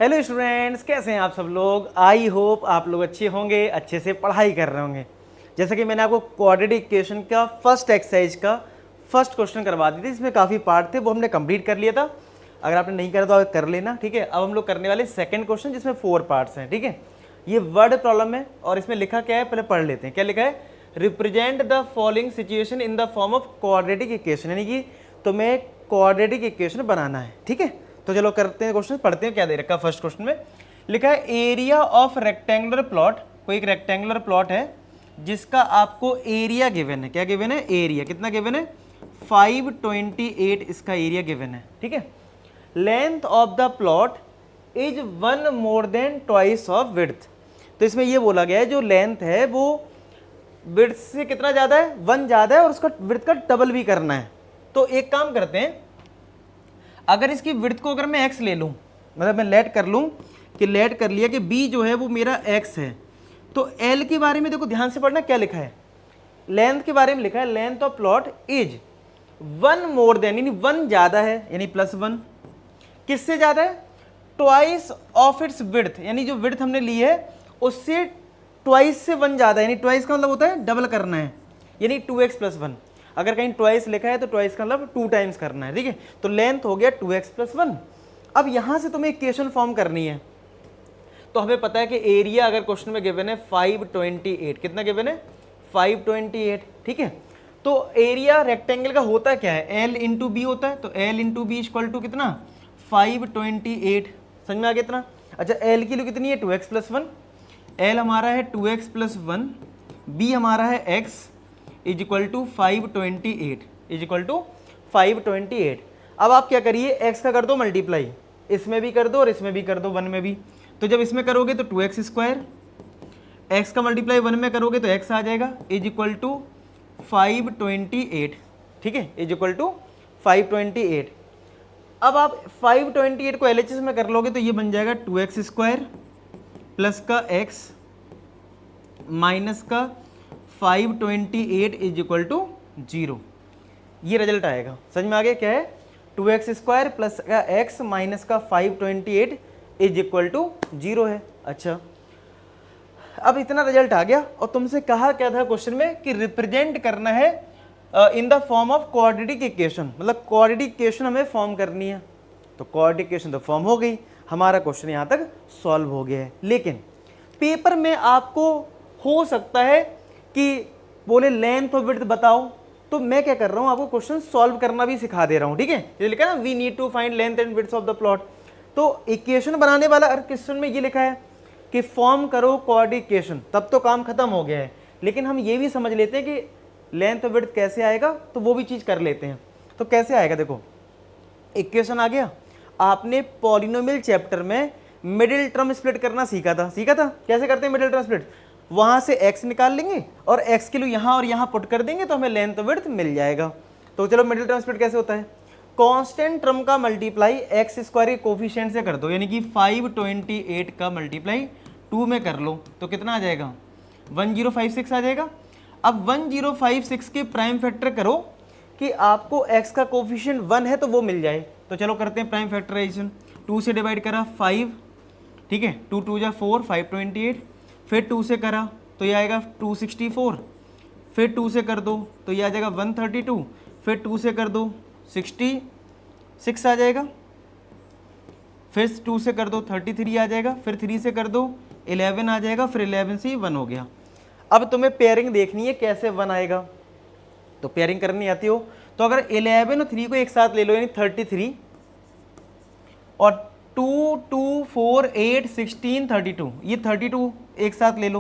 Hello students, कैसे हैं आप सब लोग। आई होप आप लोग अच्छे होंगे, अच्छे से पढ़ाई कर रहे होंगे। जैसे कि मैंने आपको क्वाड्रेटिक इक्वेशन का फर्स्ट एक्सरसाइज का फर्स्ट क्वेश्चन करवा दी थी, इसमें काफ़ी पार्ट थे, वो हमने कंप्लीट कर लिया था। अगर आपने नहीं करा तो कर लेना, ठीक है। अब हम लोग करने वाले सेकंड क्वेश्चन जिसमें 4 पार्ट्स हैं, ठीक है। ये वर्ड प्रॉब्लम है और इसमें लिखा क्या है पहले पढ़ लेते हैं। क्या लिखा है? Represent the following situation in the form of quadratic equation, यानी कि तुम्हें क्वाड्रेटिक इक्वेशन बनाना है, ठीक है। तो चलो करते हैं क्वेश्चन, पढ़ते हैं क्या दे रखा है। फर्स्ट क्वेश्चन में लिखा है एरिया ऑफ रेक्टेंगुलर प्लॉट। कोई एक रेक्टेंगुलर प्लॉट है जिसका आपको एरिया गिवन है। क्या गिवन है? एरिया। कितना गिवन है? 528 इसका एरिया गिवन है, ठीक है। Length of the plot is 1 more than twice of width. तो इसमें ये बोला गया है जो लेंथ है वो विड्थ से कितना ज़्यादा है? 1 ज़्यादा है और उसका विड्थ का डबल भी करना है। तो एक काम करते हैं, अगर इसकी विड्थ को अगर मैं x ले लूँ, मतलब मैं लेट कर लूँ कि लेट कर लिया कि b जो है वो मेरा x है, तो l के बारे में देखो ध्यान से पढ़ना क्या लिखा है। लेंथ के बारे में लिखा है length of plot is 1 more than, यानी 1 ज़्यादा है, यानी +1। किससे ज़्यादा है? ट्वाइस ऑफ इट्स विड्थ, यानी जो विड्थ हमने ली है उससे ट्वाइस से 1 ज़्यादा है। यानी ट्वाइस का मतलब होता है डबल करना है, यानी 2x + 1। अगर कहीं ट्वाइस लिखा है तो ट्वाइस का मतलब 2 टाइम्स करना है, ठीक है। तो लेंथ हो गया 2x + 1। अब यहां से तुम्हें इक्वेशन फॉर्म करनी है। तो हमें पता है कि एरिया अगर क्वेश्चन में गिवन है 528, कितना गिवन है? 528, ठीक है। तो एरिया रेक्टेंगल का होता क्या है? L इंटू बी होता है। तो L into B equal to कितना? 528। समझ में आ गया इतना? अच्छा, L की वैल्यू कितनी है? 2x + 1। L हमारा है 2x + 1, B हमारा है x is equal to 528, is equal to 528। अब आप क्या करिए, x का कर दो मल्टीप्लाई, इसमें भी कर दो और इसमें भी कर दो, 1 में भी। तो जब इसमें करोगे तो 2x², x का मल्टीप्लाई 1 में करोगे तो x आ जाएगा, इज इक्वल टू 528, ठीक है, इज इक्वल टू 528। अब आप 528 को LHS में कर लोगे तो ये बन जाएगा 2x² प्लस का x माइनस का 528 इज इक्वल टू 0। ये रिजल्ट आएगा। समझ में आ गया क्या है? 2x² प्लस का x माइनस का 528 इज इक्वल टू 0 है। अच्छा, अब इतना रिजल्ट आ गया और तुमसे कहा क्या था क्वेश्चन में कि रिप्रेजेंट करना है in the form of quadratic equation, मतलब क्वाड्रेटिक इक्वेशन हमें फॉर्म करनी है। तो क्वाड्रेटिक इक्वेशन तो फॉर्म हो गई, हमारा क्वेश्चन यहाँ तक सॉल्व हो गया है। लेकिन पेपर में आपको हो सकता है कि बोले लेंथ और विड्थ बताओ, तो मैं क्या कर रहा हूँ, आपको क्वेश्चन सॉल्व करना भी सिखा दे रहा हूँ, ठीक है। ये लिखा है ना, we need to find length and width of the plot. तो इक्वेशन बनाने वाला क्वेश्चन में ये लिखा है कि फॉर्म करो क्वाड्रेटिक इक्वेशन, तब तो काम खत्म हो गया है। लेकिन हम ये भी समझ लेते हैं कि लेंथ और विड्थ कैसे आएगा, तो वो भी चीज़ कर लेते हैं। तो कैसे आएगा, देखो इक्वेशन आ गया। आपने पॉलिनोमियल चैप्टर में मिडिल टर्म स्प्लिट करना सीखा था। कैसे करते हैं मिडिल टर्म स्प्लिट? वहां से x निकाल लेंगे और x के लिए यहाँ और यहाँ पुट कर देंगे तो हमें लेंथ और विड्थ मिल जाएगा। तो चलो मिडिल टर्म स्प्लिट कैसे होता है? कांस्टेंट टर्म का मल्टीप्लाई x² के कोफिशिएंट से कर दो, यानी कि 528 का मल्टीप्लाई 2 में कर लो तो कितना आ जाएगा? 1056 आ जाएगा। अब 1056 के प्राइम फैक्टर करो कि आपको x का कोफिशिएंट 1 है तो वो मिल जाए। तो चलो करते हैं प्राइम फैक्टराइजेशन। 2 से डिवाइड करा 5, ठीक है, 2 2 जा 4, 528। फिर 2 से करा तो ये आएगा 264, फिर 2 से कर दो तो ये आ जाएगा 132, फिर 2 से कर दो 66 आ जाएगा, फिर 2 से कर दो 33 आ जाएगा, फिर 3 से कर दो 11 आ जाएगा, फिर 11 से 1 हो गया। अब तुम्हें पेयरिंग देखनी है कैसे 1 आएगा। तो पेयरिंग करनी आती हो तो अगर 11 और 3 को एक साथ ले लो, यानी 33 और 2 2 4 8 16 32, ये 32 एक साथ ले लो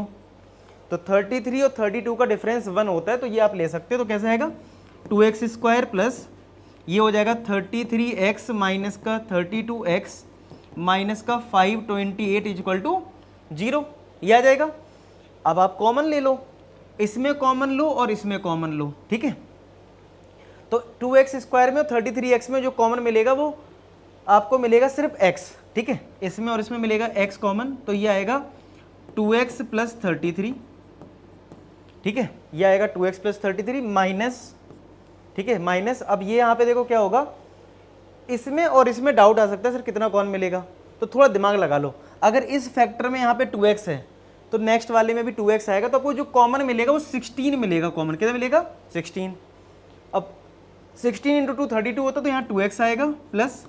तो 33 और 32 का डिफरेंस 1 होता है, तो ये आप ले सकते हो। तो कैसे आएगा? 2x² प्लस ये हो जाएगा 33x माइनस का 32x माइनस का 528 इज इक्वल टू 0, ये आ जाएगा। अब आप कॉमन ले लो, इसमें कॉमन लो और इसमें कॉमन लो, ठीक है। तो 2x² में और 33x में जो कॉमन मिलेगा वो आपको मिलेगा सिर्फ x, ठीक है। इसमें और इसमें मिलेगा x कॉमन, तो ये आएगा 2x + 33, ठीक है। ये आएगा 2x + 33 माइनस, ठीक है, माइनस। अब ये यहाँ पे देखो क्या होगा, इसमें और इसमें डाउट आ सकता है सर कितना कौन मिलेगा, तो थोड़ा दिमाग लगा लो, अगर इस फैक्टर में यहाँ पे 2x है तो नेक्स्ट वाले में भी 2x आएगा, तो आपको जो कॉमन मिलेगा वो 16 मिलेगा। कॉमन कितना मिलेगा? 16। अब 16 इंटू 2 32 होता, तो यहाँ 2x आएगा, प्लस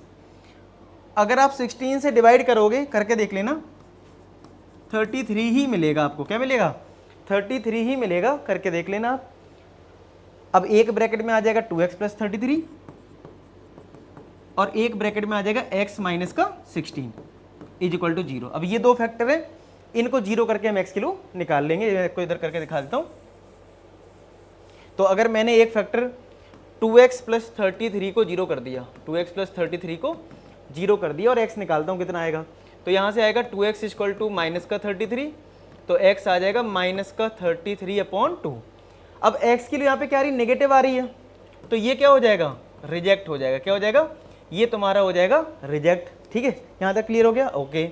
अगर आप 16 से डिवाइड करोगे, करके देख लेना, 33 ही मिलेगा आपको। क्या मिलेगा? 33 ही मिलेगा, करके देख लेना आप। अब एक ब्रैकेट में आ जाएगा 2x प्लस 33 और एक ब्रैकेट में आ जाएगा x माइनस का 16 इज इक्वल टू 0। अब ये दो फैक्टर है, इनको 0 करके हम x की वैल्यू निकाल लेंगे। मैं इसको इधर करके दिखा देता हूँ। तो अगर मैंने एक फैक्टर 2x प्लस 33 को 0 कर दिया, 2x प्लस 33 को 0 कर दिया और x निकालता हूँ कितना आएगा, तो यहाँ से आएगा 2x इक्वल टू माइनस का 33, तो x आ जाएगा माइनस का 33/2। अब x के लिए यहाँ पे क्या आ रही, नेगेटिव आ रही है, तो ये क्या हो जाएगा? रिजेक्ट हो जाएगा। क्या हो जाएगा? ये तुम्हारा हो जाएगा रिजेक्ट। ठीक है, यहाँ तक क्लियर हो गया? ओके।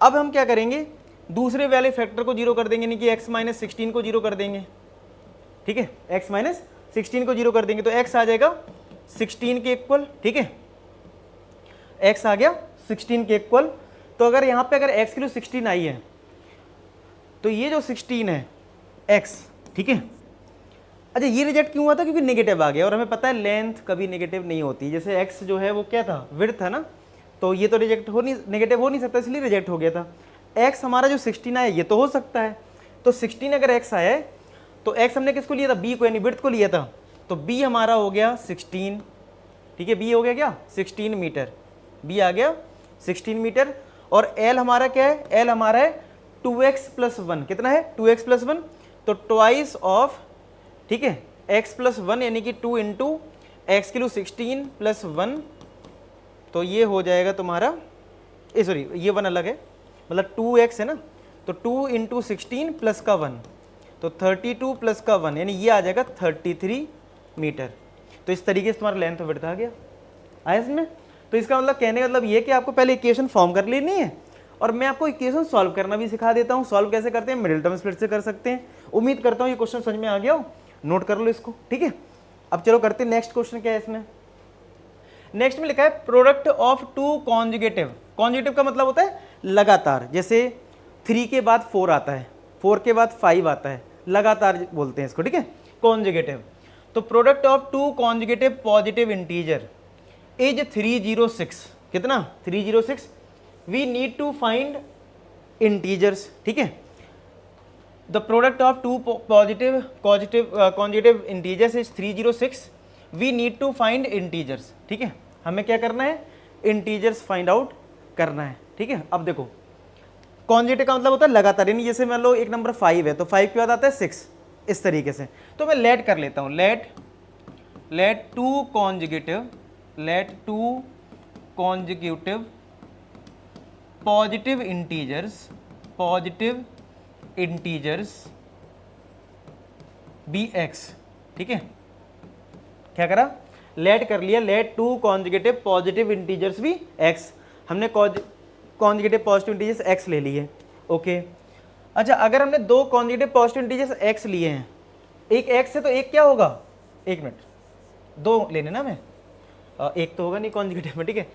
अब हम क्या करेंगे, दूसरे वाले फैक्टर को 0 कर देंगे, यानी कि x माइनस 16 को 0 कर देंगे। ठीक है, x माइनस 16 को 0 कर देंगे, तो x आ जाएगा 16 के इक्वल। ठीक है, x आ गया 16 के इक्वल। तो अगर यहाँ पे अगर x की 16 आई है, तो ये जो 16 है x, ठीक है। अच्छा, ये रिजेक्ट क्यों हुआ था? क्योंकि नेगेटिव आ गया, और हमें पता है लेंथ कभी नेगेटिव नहीं होती। जैसे x जो है वो क्या था, विड्थ था ना, तो ये तो रिजेक्ट हो नहीं, नेगेटिव हो नहीं सकता, इसलिए रिजेक्ट हो गया था। x हमारा जो 16 आया ये तो हो सकता है, तो 16 अगर x आया है तो x हमने किसको लिया था? b को, यानी विड्थ को लिया था, तो b हमारा हो गया 16। ठीक है, b हो गया क्या? 16 मीटर। b आ गया 16 मीटर। और l हमारा क्या है? l हमारा है 2x प्लस 1। कितना है? 2x प्लस 1, तो ट्वाइस ऑफ, ठीक है, x प्लस 1 यानी कि 2 इंटू एक्स की 16 प्लस 1, तो ये हो जाएगा तुम्हारा, सॉरी ये 1 अलग है, मतलब 2x है ना, तो 2 इंटू 16 प्लस का 1, तो 32 प्लस का 1, यानी ये आ जाएगा 33 मीटर। तो इस तरीके से तुम्हारा लेंथ और विड्थ आ गया। आया इसमें? तो इसका मतलब कहने का मतलब ये कि आपको पहले इक्वेशन फॉर्म कर लेनी है, और मैं आपको इक्वेशन सॉल्व करना भी सिखा देता हूँ। सॉल्व कैसे करते हैं? मिडिल टर्म स्प्लिट से कर सकते हैं। उम्मीद करता हूँ ये क्वेश्चन समझ में आ गया हो, नोट कर लो इसको। ठीक है, अब चलो करते हैं नेक्स्ट क्वेश्चन। क्या है इसमें? नेक्स्ट में लिखा है product of two conjugative. Conjugative का मतलब होता है लगातार, जैसे 3 के बाद 4 आता है, 4 के बाद 5 आता है, लगातार बोलते हैं इसको। ठीक है, कॉन्जुगेटिव। तो product of two conjugative positive integer is 306। कितना? 306। We need to find integers. ठीक है, the product of two positive conjugative integers is 306। We need to find integers. ठीक है, हमें क्या करना है? इंटीजर्स फाइंड आउट करना है। ठीक है, अब देखो कॉन्जुगेटिव का मतलब होता है लगातार, यानी जैसे मान लो एक नंबर 5 है तो 5 के बाद आता है 6, इस तरीके से। तो मैं लेट कर लेता हूँ, let two conjugative positive integers be x. ठीक है, क्या करा? लेट कर लिया, let two conjugative positive integers भी एक्स। हमने कॉन्जुगेटिव पॉजिटिव इंटीजर्स एक्स ले लिए। ओके, अच्छा अगर हमने दो कॉन्जुगेटिव पॉजिटिव इंटीजर्स एक्स लिए हैं, एक एक्स है तो एक क्या होगा? एक मिनट, दो लेने ना, मैं एक तो होगा नहीं कॉन्जुगेटिव में। ठीक है,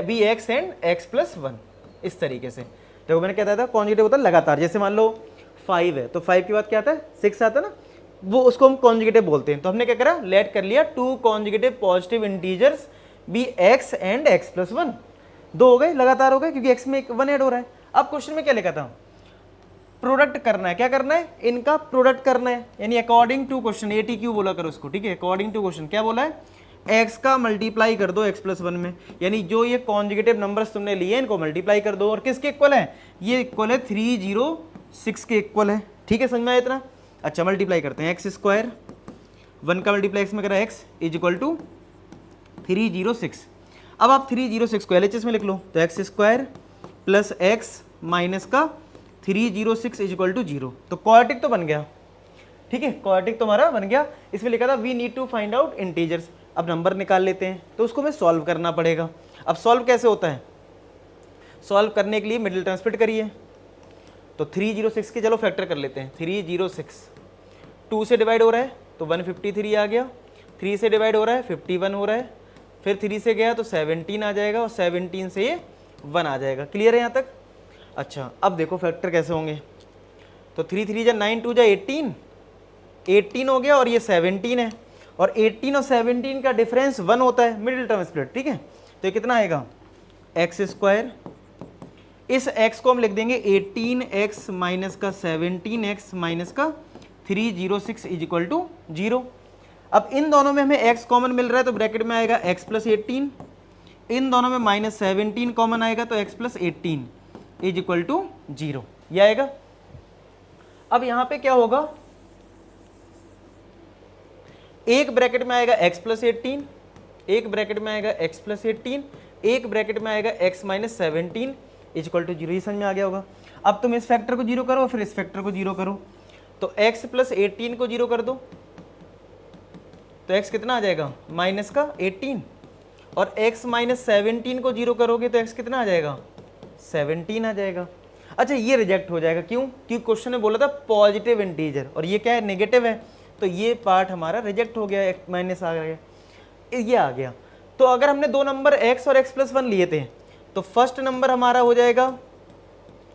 be x and x plus 1, इस तरीके से। देखो मैंने क्या था, कॉन्जुगेटिव होता है लगातार। जैसे मान लो 5 है तो 5 के बाद क्या आता है? 6 आता है ना, वो उसको हम कॉन्जुगेटिव बोलते हैं। तो हमने क्या करा? लेट कर लिया two conjugative positive integers be x and x plus 1। दो हो गए, लगातार हो गए, क्योंकि एक्स में 1 ऐड हो रहा है। अब क्वेश्चन में क्या लिखा था? प्रोडक्ट करना है। क्या करना है? इनका प्रोडक्ट करना है, यानी अकॉर्डिंग टू क्वेश्चन, ATQ बोला करो उसको। ठीक है, अकॉर्डिंग टू क्वेश्चन क्या बोला है? x का मल्टीप्लाई कर दो x प्लस 1 में, यानी जो ये कॉन्जुगेटिव नंबर्स तुमने लिए इनको मल्टीप्लाई कर दो। और किसके इक्वल है? ये इक्वल है 306 के इक्वल है। ठीक है, समझ में आया इतना? अच्छा, मल्टीप्लाई करते हैं, एक्स स्क्वायर 1 का मल्टीप्लाई x में करा x इज इक्वल टू 306। अब आप 306 को LHS में लिख लो, तो x square plus x minus का 306 इज इक्वल टू 0। तो क्वाड्रेटिक तो बन गया। ठीक है, क्वाड्रेटिक तो हमारा बन गया। इसमें लिखा था we need to find out integers. अब नंबर निकाल लेते हैं, तो उसको हमें सॉल्व करना पड़ेगा। अब सॉल्व कैसे होता है? सॉल्व करने के लिए मिडिल टर्म स्प्लिट करिए। तो 306 के चलो फैक्टर कर लेते हैं। 306 2 से डिवाइड हो रहा है तो 153 आ गया, 3 से डिवाइड हो रहा है 51 हो रहा है, फिर 3 से गया तो 17 आ जाएगा, और 17 से ये 1 आ जाएगा। क्लियर है यहाँ तक? अच्छा, अब देखो फैक्टर कैसे होंगे। तो 3 3 जा 9 2 जा 18, 18 हो गया और ये 17 है, और 18 और 17 का डिफरेंस 1 होता है, मिडिल टर्म स्प्लिट। ठीक है, तो ये कितना आएगा एक्स स्क्वायर, इस x को हम लिख देंगे 18x माइनस का 17x माइनस का 306 इज इक्वल टू 0। अब इन दोनों में हमें x कॉमन मिल रहा है तो ब्रैकेट में आएगा x प्लस 18, इन दोनों में माइनस 17 कॉमन आएगा तो x plus 18 is equal to 0, ये आएगा। अब यहां पे क्या होगा, एक ब्रैकेट में आएगा x प्लस 18, एक ब्रैकेट में आएगा x प्लस 18, एक ब्रैकेट में आएगा x minus 17 is equal to 0। ये समझ में आ गया होगा। अब तुम इस फैक्टर को 0 करो, फिर इस फैक्टर को 0 करो, तो x प्लस 18 को 0 कर दो तो x कितना आ जाएगा माइनस का 18, और x माइनस 17 को 0 करोगे तो x कितना आ जाएगा 17 आ जाएगा। अच्छा, ये रिजेक्ट हो जाएगा, क्यों? क्योंकि क्वेश्चन ने बोला था पॉजिटिव इंटीजर और ये क्या है नेगेटिव है, तो ये पार्ट हमारा रिजेक्ट हो गया, माइनस आ गया, ये आ गया। तो अगर हमने दो नंबर x और x प्लस 1 लिए थे तो फर्स्ट नंबर हमारा हो जाएगा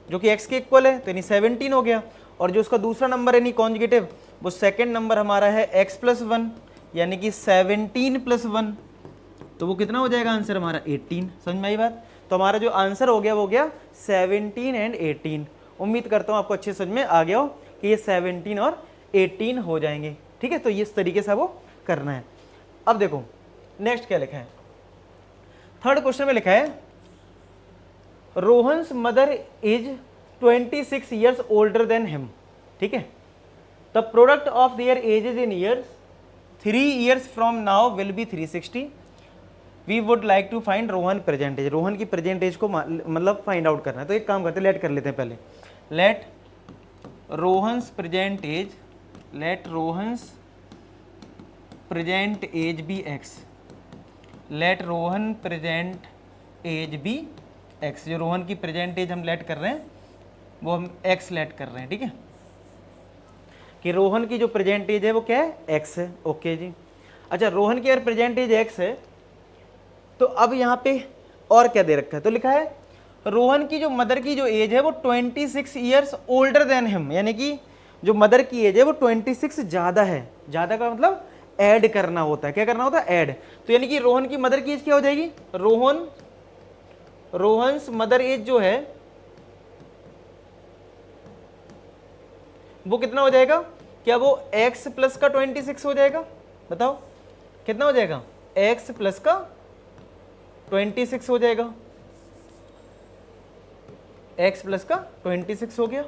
जो कि x के इक्वल है, तो यानी 17 हो गया, और जो उसका दूसरा नंबर है यानी कॉन्जुगेटिव, वो सेकंड नंबर हमारा है x प्लस 1 यानी कि 17 प्लस 1, तो वो कितना हो जाएगा आंसर हमारा 18। समझ में आई बात? तो हमारा जो आंसर हो गया 17 एंड 18। उम्मीद करता हूँ आपको अच्छे समझ में आ गया हो कि ये 17 और 18 हो जाएंगे। ठीक है, तो इस तरीके से वो करना है। अब देखो नेक्स्ट क्या लिखा है, थर्ड क्वेश्चन में लिखा है Rohan's mother is 26 years older than him. ठीक है, the product of their ages in years 3 years from now will be 360। We would like to find Rohan present age. Rohan की प्रेजेंट एज को मतलब फाइंड आउट करना है। तो एक काम करते हैं, लेट कर लेते हैं पहले, let Rohan's present age, let Rohan's present age be x, let Rohan present age be x. जो रोहन की प्रेजेंट एज हम लेट कर रहे हैं वो हम एक्स लेट कर रहे हैं। ठीक है, कि रोहन की जो प्रेजेंट एज है वो क्या है एक्स है। ओके जी। अच्छा, रोहन की अगर प्रेजेंट एज एक्स है तो अब यहाँ पे और क्या दे रखा है, तो लिखा है रोहन की जो मदर की जो एज है वो 26 ईयर्स ओल्डर देन हिम, यानी कि जो मदर की एज है वो 26 ज़्यादा है। ज़्यादा का मतलब ऐड करना होता है, क्या करना होता है ऐड। तो यानी कि रोहन की मदर की एज क्या हो जाएगी, रोहन्स मदर एज जो है वो कितना हो जाएगा, क्या वो x प्लस का 26 हो जाएगा? बताओ कितना हो जाएगा, x प्लस का 26 हो जाएगा, x प्लस का 26 हो गया।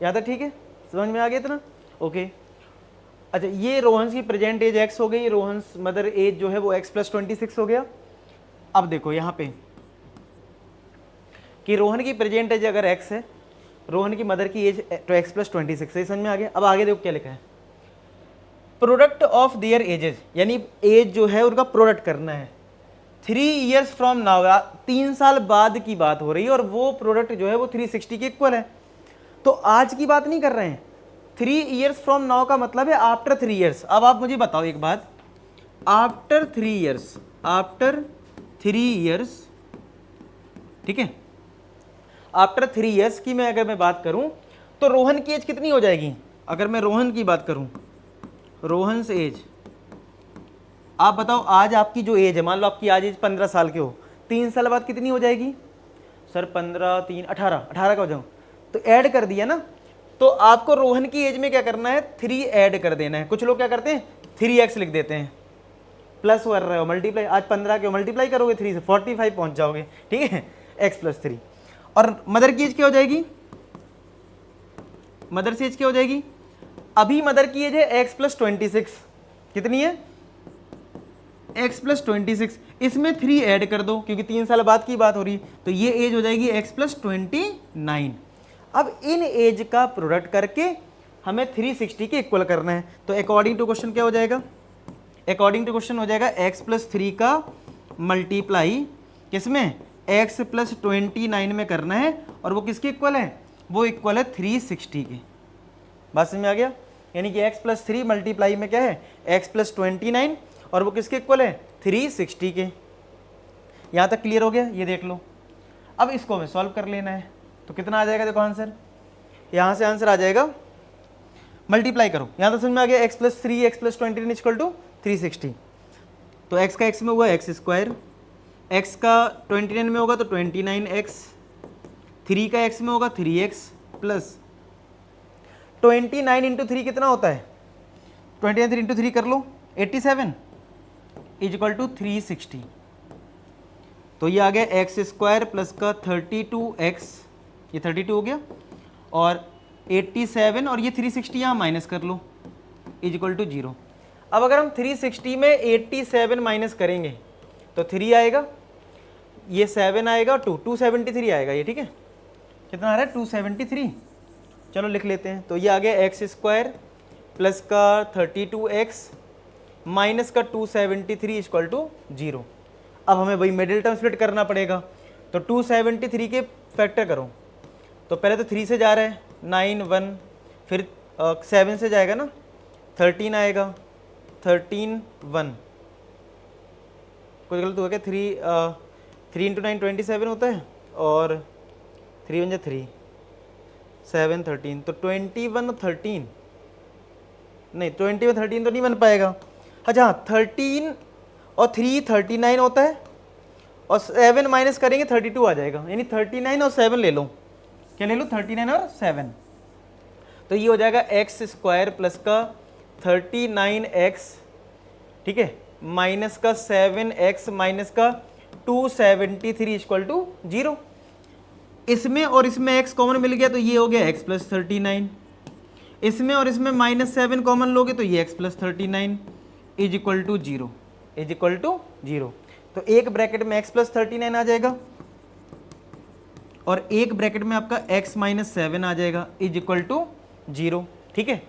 यहाँ तक ठीक है, समझ में आ गया इतना? ओके। अच्छा, ये रोहन्स की प्रेजेंट एज x हो गई, रोहन्स मदर एज जो है वो x प्लस 26 हो गया। अब देखो यहाँ पे कि रोहन की प्रेजेंट एज अगर x है, रोहन की मदर की एज तो x प्लस 26 है, समझ में आ गया। अब आगे देखो क्या लिखा है, प्रोडक्ट ऑफ देयर एजेस, यानी एज जो है उनका प्रोडक्ट करना है 3 ईयर्स फ्रॉम नाउ, 3 साल बाद की बात हो रही है, और वो प्रोडक्ट जो है वो 360 के इक्वल है। तो आज की बात नहीं कर रहे हैं, 3 ईयर्स फ्रॉम नाउ का मतलब है आफ्टर 3 ईयर्स। अब आप मुझे बताओ एक बात, आफ्टर 3 ईयर्स, आफ्टर 3 ईयर्स, ठीक है, आफ्टर 3 ईयर्स की मैं अगर मैं बात करूं तो रोहन की एज कितनी हो जाएगी? अगर मैं रोहन की बात करूं, रोहन्स एज, आप बताओ आज आपकी जो एज है, मान लो आपकी आज एज 15 साल के हो, 3 साल बाद कितनी हो जाएगी? सर 15 3 18, 18 का हो जाऊँ तो ऐड कर दिया ना। तो आपको रोहन की एज में क्या करना है, 3 ऐड कर देना है। कुछ लोग क्या करते हैं 3x लिख देते हैं, प्लस कर रहे हो मल्टीप्लाई, आज 15 के मल्टीप्लाई करोगे 3 से 45 पहुंच जाओगे। ठीक है, x प्लस 3। और मदर की एज क्या हो जाएगी, मदर की एज क्या हो जाएगी, अभी मदर की एज है x प्लस 26, कितनी है x प्लस 26, इसमें 3 ऐड कर दो क्योंकि 3 साल बाद की बात हो रही, तो ये एज हो जाएगी x प्लस 29। अब इन एज का प्रोडक्ट करके हमें 360 के इक्वल करना है। तो अकॉर्डिंग टू क्वेश्चन क्या हो जाएगा, अकॉर्डिंग टू क्वेश्चन हो जाएगा x प्लस 3 का मल्टीप्लाई किसमें, x प्लस 29 में करना है, और वो किसके इक्वल है, वो इक्वल है 360 के। बात समझ में आ गया? यानी कि x प्लस 3 मल्टीप्लाई में क्या है x प्लस 29, और वो किसके इक्वल है 360 के। यहाँ तक क्लियर हो गया? ये देख लो। अब इसको हमें सॉल्व कर लेना है। तो कितना आ जाएगा देखो आंसर, यहाँ से आंसर आ जाएगा, मल्टीप्लाई करो, यहाँ तो समझ में आ गया, x+3 x+29 इक्वल टू 360। तो x का x में हुआ x स्क्वायर, x का 29 में होगा तो 29x, 3 का x में होगा 3x प्लस 29 इंटू 3 कितना होता है, 29 इंटू 3 कर लो 87 इज इक्वल टू 360। तो ये आ गया एक्स स्क्वायर प्लस का 32x, ये 32 हो गया, और 87 और ये 360 यहाँ माइनस कर लो इज इक्वल टू 0। अब अगर हम 360 में 87 माइनस करेंगे तो 3 आएगा, ये 7 आएगा, 273 आएगा ये, ठीक है। कितना आ रहा है 273, चलो लिख लेते हैं। तो ये आ गया एक्स स्क्वायर प्लस का 32x माइनस का 273 इक्वल टू 0। अब हमें वही मिडिल टर्म स्प्लिट करना पड़ेगा, तो 273 के फैक्टर करो, तो पहले तो 3 से जा रहा है 9 1, फिर 7 से जाएगा ना 13 आएगा, 13 1, कुछ गलत हो गया, 3 इंटू 9 27 होता है, और 3 1 3 7 13, तो 21 और 13 नहीं, 21 13 तो नहीं बन पाएगा। अच्छा 13 और 3 39 होता है, और 7 माइनस करेंगे 32 आ जाएगा, यानी 39 और 7 ले लो, क्या ले लो 39 और 7, तो ये हो जाएगा एक्स स्क्वायर प्लस का 39x, ठीक है, माइनस का 7x माइनस का 273 इक्वल टू 0। इसमें और इसमें x कॉमन मिल गया तो ये हो गया x+39, इसमें और इसमें -7 कॉमन लोगे तो ये x+39 is equal to 0, is equal to 0। तो एक ब्रैकेट में x+39 आ जाएगा और एक ब्रैकेट में आपका x-7 आ जाएगा इज इक्वल टू 0, ठीक है।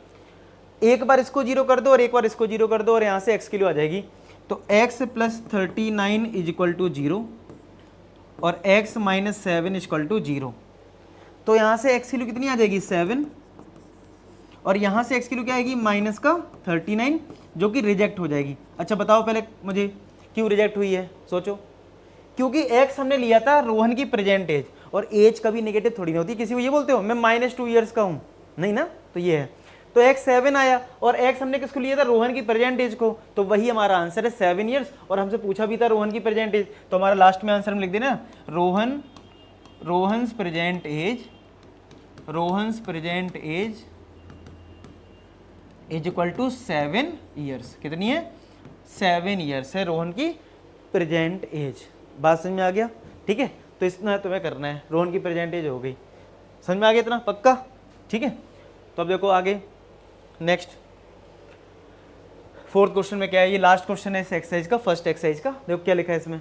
एक बार इसको 0 कर दो और एक बार इसको 0 कर दो और यहाँ से x की वैल्यू आ जाएगी, तो x+39 इज इक्वल टू 0 और x-7 इक्वल टू 0। तो यहाँ से x की वैल्यू कितनी आ जाएगी 7, और यहाँ से x की वैल्यू क्या आएगी माइनस का 39, जो कि रिजेक्ट हो जाएगी। अच्छा बताओ पहले मुझे क्यों रिजेक्ट हुई है, सोचो। क्योंकि x हमने लिया था रोहन की प्रेजेंट एज, और एज कभी नेगेटिव थोड़ी नहीं होती। किसी को ये बोलते हो मैं -2 ईयर्स का हूँ, नहीं ना, तो ये है। तो x 7 आया और x हमने किसको लिया था रोहन की प्रेजेंट एज को, तो वही हमारा आंसर है 7 ईयर्स। और हमसे पूछा भी था रोहन की प्रेजेंट एज, तो हमारा लास्ट में आंसर हम लिख देना Rohan's present age is equal to 7 years. कितनी है 7 ईयर्स है रोहन की प्रेजेंट एज। बात समझ में आ गया, ठीक है। तो इतना तुम्हें करना है, रोहन की प्रेजेंट एज हो गई, समझ में आ गया इतना पक्का, ठीक है। तो अब देखो आगे नेक्स्ट 4th क्वेश्चन में क्या है, ये लास्ट क्वेश्चन है इस एक्सरसाइज का, फर्स्ट एक्सरसाइज का। देखो क्या लिखा है इसमें,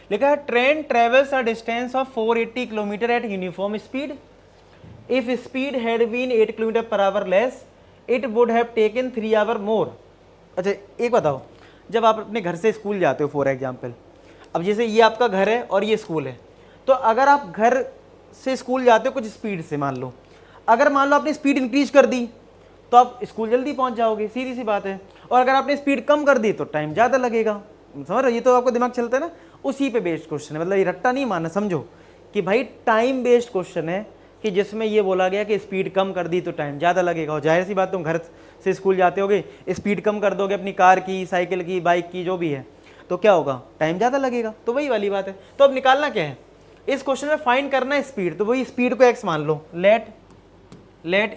लिखा है train travels a distance of 480 kilometre at uniform speed. If speed had been 8 kilometre per hour less it would have taken 3 hour more. अच्छा एक बताओ, जब आप अपने घर से स्कूल जाते हो फॉर एग्जाम्पल, अब जैसे ये आपका घर है और ये स्कूल है, तो अगर आप घर से स्कूल जाते हो कुछ स्पीड से, मान लो अगर मान लो आपने स्पीड इंक्रीज कर दी तो आप स्कूल जल्दी पहुंच जाओगे, सीधी सी बात है। और अगर आपने स्पीड कम कर दी तो टाइम ज़्यादा लगेगा, समझ रहे हो, ये तो आपका दिमाग चलता है ना, उसी पे बेस्ड क्वेश्चन है। मतलब ये रट्टा नहीं माना, समझो कि भाई टाइम बेस्ड क्वेश्चन है, कि जिसमें ये बोला गया कि स्पीड कम कर दी तो टाइम ज़्यादा लगेगा। और जाहिर सी बात, तुम घर से स्कूल जाते होगे, स्पीड कम कर दोगे अपनी कार की, साइकिल की, बाइक की, जो भी है, तो क्या होगा, टाइम ज़्यादा लगेगा। तो वही वाली बात है। तो अब निकालना क्या है इस क्वेश्चन में, फाइंड करना है स्पीड। तो वही स्पीड को एक्स मान लो, let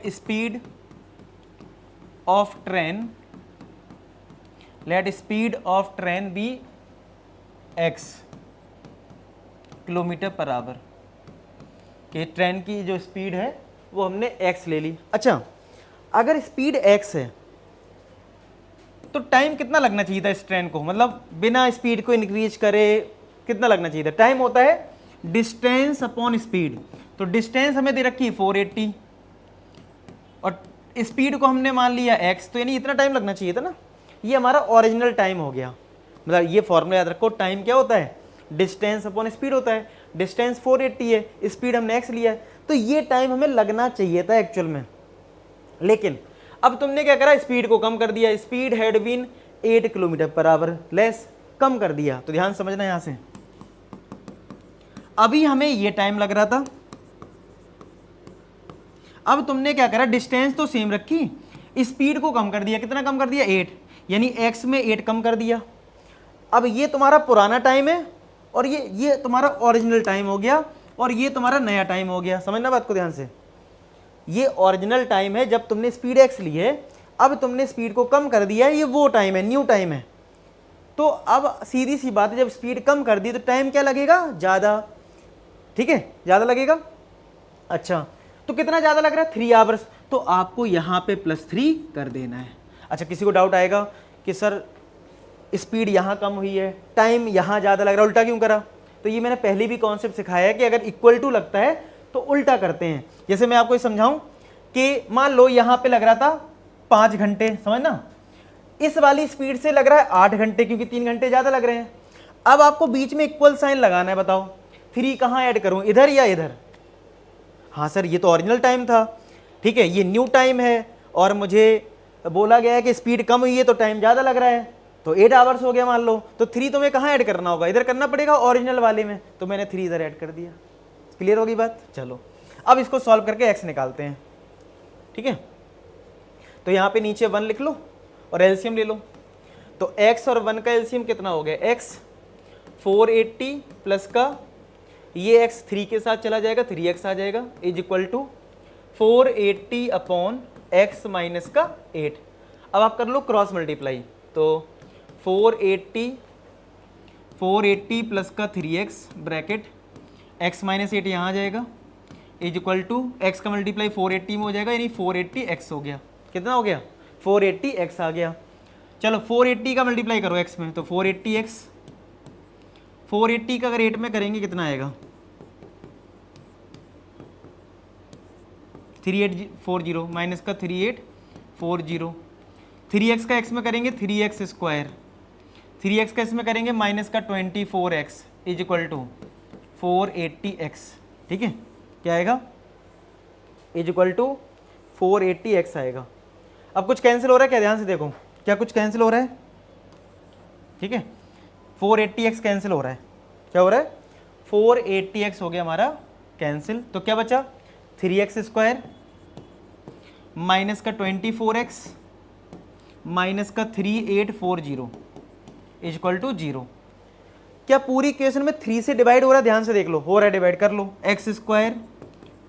speed of train be x kilometre per hour, कि ट्रेन की जो स्पीड है वो हमने x ले ली। अच्छा अगर स्पीड x है तो टाइम कितना लगना चाहिए था इस ट्रेन को, मतलब बिना स्पीड को इंक्रीज करे कितना लगना चाहिए था। टाइम होता है डिस्टेंस अपॉन स्पीड। तो डिस्टेंस हमें दे रखी है 480 और स्पीड को हमने मान लिया x, तो यानी इतना टाइम लगना चाहिए था ना। ये हमारा ओरिजिनल टाइम हो गया। मतलब ये फॉर्मूला याद रखो, टाइम क्या होता है, डिस्टेंस अपॉन स्पीड होता है। डिस्टेंस 480 है, स्पीड हमने x लिया है, तो ये टाइम हमें लगना चाहिए था एक्चुअल में। लेकिन अब तुमने क्या करा, स्पीड को कम कर दिया। Speed had been 8 kilometre per hour less, कम कर दिया। तो ध्यान समझना यहां से, अभी हमें ये टाइम लग रहा था, अब तुमने क्या करा, डिस्टेंस तो सेम रखी, स्पीड को कम कर दिया। कितना कम कर दिया? 8, यानी x में 8 कम कर दिया। अब ये तुम्हारा पुराना टाइम है और ये तुम्हारा ओरिजिनल टाइम हो गया और ये तुम्हारा नया टाइम हो गया। समझना बात को ध्यान से, ये ओरिजिनल टाइम है जब तुमने स्पीड x ली है, अब तुमने स्पीड को कम कर दिया है, ये वो टाइम है, न्यू टाइम है। तो अब सीधी सी बात है, जब स्पीड कम कर दी तो टाइम क्या लगेगा? ज़्यादा। ठीक है, ज़्यादा लगेगा। अच्छा, तो कितना ज़्यादा लग रहा है? 3 आवर्स। तो आपको यहाँ पे +3 कर देना है। अच्छा, किसी को डाउट आएगा कि सर स्पीड यहाँ कम हुई है, टाइम यहाँ ज़्यादा लग रहा है, उल्टा क्यों करा? तो ये मैंने पहले भी कॉन्सेप्ट सिखाया है कि अगर इक्वल टू लगता है तो उल्टा करते हैं। जैसे मैं आपको समझाऊं कि मान लो यहाँ पे लग रहा था 5 घंटे, समझना, इस वाली स्पीड से लग रहा है 8 घंटे, क्योंकि 3 घंटे ज़्यादा लग रहे हैं। अब आपको बीच में इक्वल साइन लगाना है। बताओ 3 कहाँ ऐड करूँ, इधर या इधर? हाँ सर, ये तो ओरिजिनल टाइम था, ठीक है, ये न्यू टाइम है और मुझे बोला गया है कि स्पीड कम हुई है तो टाइम ज़्यादा लग रहा है, तो 8 आवर्स हो गया मान लो। तो 3 तुम्हें कहाँ ऐड करना होगा? इधर करना पड़ेगा, ओरिजिनल वाले में, तो मैंने 3 इधर ऐड कर दिया। क्लियर होगी बात? चलो अब इसको सॉल्व करके x निकालते हैं। ठीक है, तो यहाँ पे नीचे 1 लिख लो और एलसीएम ले लो। तो x और 1 का एलसीएम कितना हो गया? x 480 प्लस का ये x 3 के साथ चला जाएगा, 3x आ जाएगा, is equal to 480 upon x minus का 8। अब आप कर लो क्रॉस मल्टीप्लाई, तो 480 प्लस का 3x ब्रैकेट x माइनस 8 यहाँ आ जाएगा, इज इक्वल टू x का मल्टीप्लाई 480 में हो जाएगा, यानी 480x हो गया। कितना हो गया? 480x आ गया। चलो 480 का मल्टीप्लाई करो x में, तो 480x, 480 का अगर 8 में करेंगे कितना आएगा? 3840 माइनस का 3840, 3x का x में करेंगे 3x स्क्वायर, 3x का इसमें करेंगे माइनस का 24x is equal to 480x। ठीक है, क्या आएगा? इज इक्वल टू 480x आएगा। अब कुछ कैंसिल हो रहा है क्या? ध्यान से देखो, क्या कुछ कैंसिल हो रहा है? ठीक है, 480x कैंसिल हो रहा है। क्या हो रहा है? 480x हो गया हमारा कैंसिल, तो क्या बचा? 3x स्क्वायर माइनस का 24x माइनस का 3840 इज इक्वल टू 0। क्या पूरी इक्वेशन में 3 से डिवाइड हो रहा है? ध्यान से देख लो, हो रहा है, डिवाइड कर लो। एक्स स्क्वायर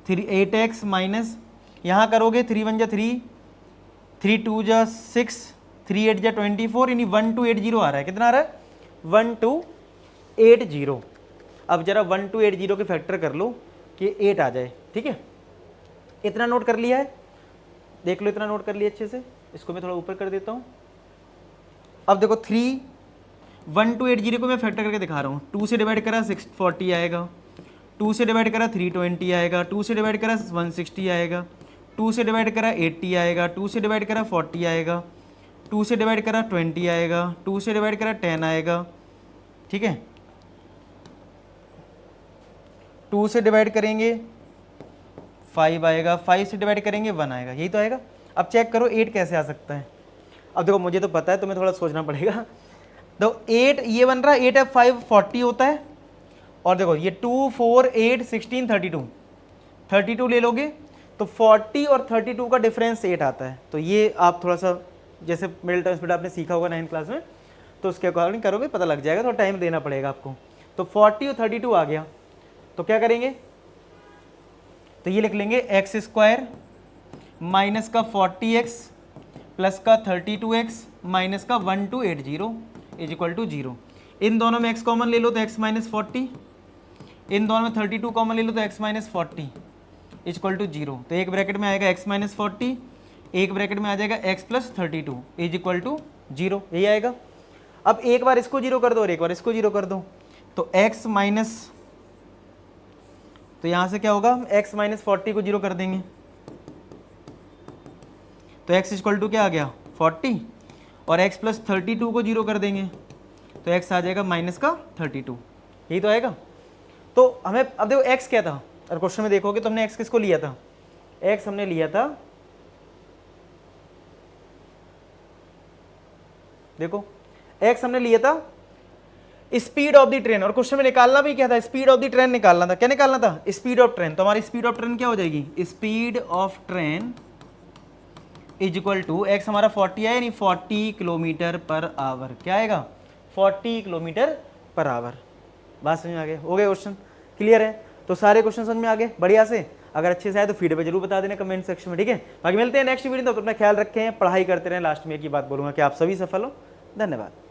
8x माइनस यहाँ करोगे 3 1 जा 3, 3 2 जा 6, 3 8 जा 24, यानी 1280 आ रहा है। कितना आ रहा है? 1280। अब जरा 1280 के फैक्टर कर लो कि 8 आ जाए। ठीक है, इतना नोट कर लिया है, देख लो, इतना नोट कर लिया अच्छे से। इसको मैं थोड़ा ऊपर कर देता हूँ। अब देखो 1280 को मैं फैक्टर करके दिखा रहा हूँ। 2 से डिवाइड करा 640 आएगा, 2 से डिवाइड करा 320 आएगा, 2 से डिवाइड करा 160 आएगा, 2 से डिवाइड करा 80 आएगा, 2 से डिवाइड करा 40 आएगा, 2 से डिवाइड करा 20 आएगा, 2 से डिवाइड करा 10 आएगा। ठीक है, 2 से डिवाइड करेंगे 5 आएगा, 5 से डिवाइड करेंगे 1 आएगा, यही तो आएगा। अब चेक करो 8 कैसे आ सकता है। अब देखो मुझे तो पता है, तुम्हें थोड़ा सोचना पड़ेगा। तो 8 ये बन रहा है, 8 F 5 40 होता है, और देखो ये 2 4 8 16 32 ले लोगे तो 40 और 32 का डिफरेंस 8 आता है। तो ये आप थोड़ा सा जैसे मिडिल टर्म स्पीड आपने सीखा होगा 9th क्लास में, तो उसके अकॉर्डिंग करोगे, पता लग जाएगा, थोड़ा टाइम देना पड़ेगा आपको। तो 40 और 32 आ गया, तो क्या करेंगे? तो ये लिख लेंगे एक्स स्क्वायर माइनस का 40x प्लस का 32x माइनस का 1280 इज इक्वल टू 0। इन दोनों में x कॉमन ले लो तो x माइनस 40, इन दोनों में 32 कॉमन ले लो तो x minus 40 is equal to 0। तो एक ब्रैकेट में आएगा x माइनस 40, एक ब्रैकेट में आ जाएगा x plus 32 is equal to 0, यही आएगा। अब एक बार इसको 0 कर दो और एक बार इसको 0 कर दो, तो x माइनस, तो यहाँ से क्या होगा? x माइनस 40 को 0 कर देंगे, तो x इक्वल टू क्या आ गया? 40, और x प्लस 32 को 0 कर देंगे तो x आ जाएगा माइनस का 32, यही तो आएगा। तो हमें अब देखो x क्या था, और क्वेश्चन में देखोगे तो हमने x किसको लिया था? x हमने लिया था, देखो x हमने लिया था स्पीड ऑफ द ट्रेन, और क्वेश्चन में निकालना भी क्या था, स्पीड ऑफ द ट्रेन निकालना था। क्या निकालना था? Speed of train. तो हमारी स्पीड ऑफ ट्रेन क्या हो जाएगी, speed of train is equal to x, हमारा 40 है यानी 40 किलोमीटर पर आवर। क्या आएगा? 40 किलोमीटर पर आवर। बात समझ में आ गई? हो गए क्वेश्चन? क्लियर है? तो सारे क्वेश्चन समझ में आ गए बढ़िया से? अगर अच्छे से आए तो फीडबैक जरूर बता देना कमेंट सेक्शन में, ठीक है? बाकी मिलते हैं नेक्स्ट वीडियो, तो अपना ख्याल रखें, पढ़ाई करते रहें। लास्ट में एक ही बात बोलूंगा कि आप सभी सफल हो। धन्यवाद।